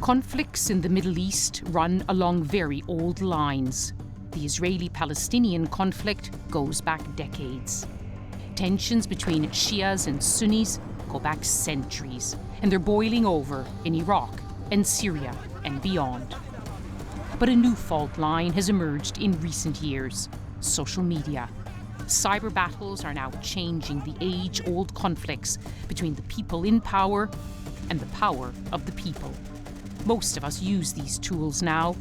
Conflicts in the Middle East run along very old lines. The Israeli-Palestinian conflict goes back decades. Tensions between Shias and Sunnis go back centuries, and they're boiling over in Iraq and Syria and beyond. But a new fault line has emerged in recent years: social media. Cyber battles are now changing the age-old conflicts between the people in power and the power of the people. Most of us use these tools now.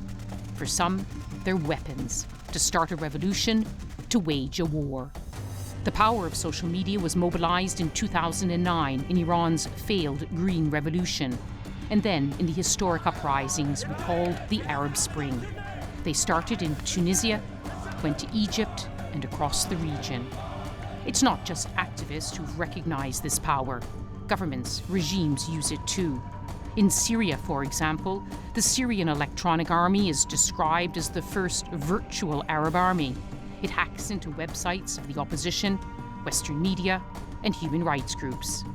For some, they're weapons to start a revolution, to wage a war. The power of social media was mobilized in 2009 in Iran's failed Green Revolution, and then in the historic uprisings we called the Arab Spring. They started in Tunisia, went to Egypt, and across the region. It's not just activists who've recognized this power. Governments, regimes use it too. In Syria, for example, the Syrian Electronic Army is described as the first virtual Arab army. It hacks into websites of the opposition, Western media, and human rights groups.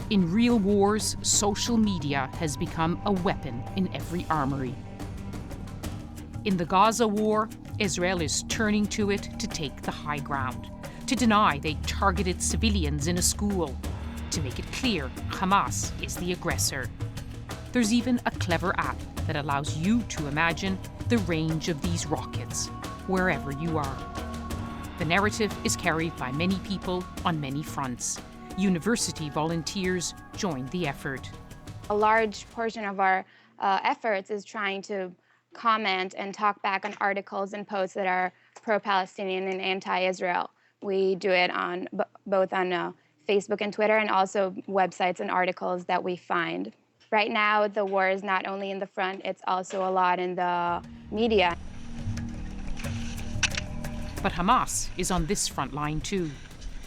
In real wars, social media has become a weapon in every armory. In the Gaza war, Israel is turning to it to take the high ground, to deny they targeted civilians in a school, to make it clear Hamas is the aggressor. There's even a clever app that allows you to imagine the range of these rockets, wherever you are. The narrative is carried by many people on many fronts. University volunteers joined the effort. A large portion of our efforts is trying to comment and talk back on articles and posts that are pro-Palestinian and anti-Israel. We do it on both on Facebook and Twitter, and also websites and articles that we find. Right now, the war is not only in the front, it's also a lot in the media. But Hamas is on this front line too.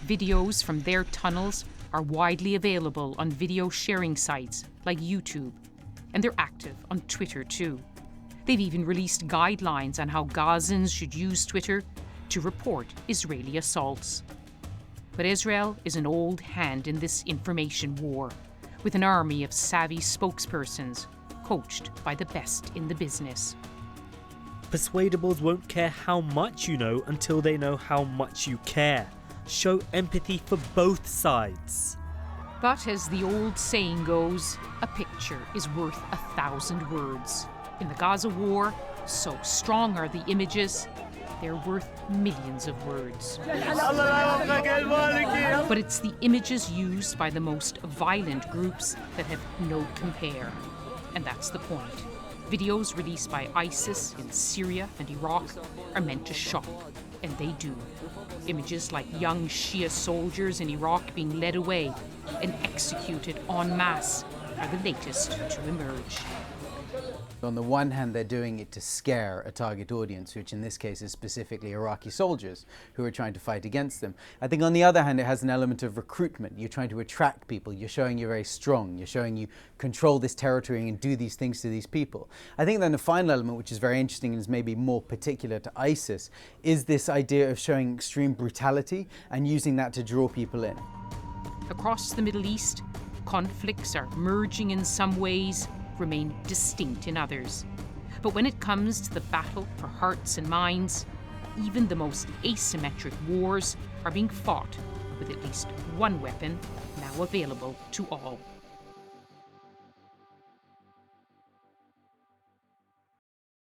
Videos from their tunnels are widely available on video sharing sites like YouTube, and they're active on Twitter too. They've even released guidelines on how Gazans should use Twitter to report Israeli assaults. But Israel is an old hand in this information war, with an army of savvy spokespersons coached by the best in the business. Persuadables won't care how much you know until they know how much you care. Show empathy for both sides. But as the old saying goes, a picture is worth 1,000 words. In the Gaza war, so strong are the images, they're worth millions of words. But it's the images used by the most violent groups that have no compare. And that's the point. Videos released by ISIS in Syria and Iraq are meant to shock, and they do. Images like young Shia soldiers in Iraq being led away and executed en masse are the latest to emerge. On the one hand, they're doing it to scare a target audience, which in this case is specifically Iraqi soldiers who are trying to fight against them. I think on the other hand, it has an element of recruitment. You're trying to attract people. You're showing you're very strong. You're showing you control this territory and do these things to these people. I think then the final element, which is very interesting and is maybe more particular to ISIS, is this idea of showing extreme brutality and using that to draw people in. Across the Middle East, conflicts are merging in some ways, remain distinct in others. But when it comes to the battle for hearts and minds, even the most asymmetric wars are being fought with at least one weapon now available to all.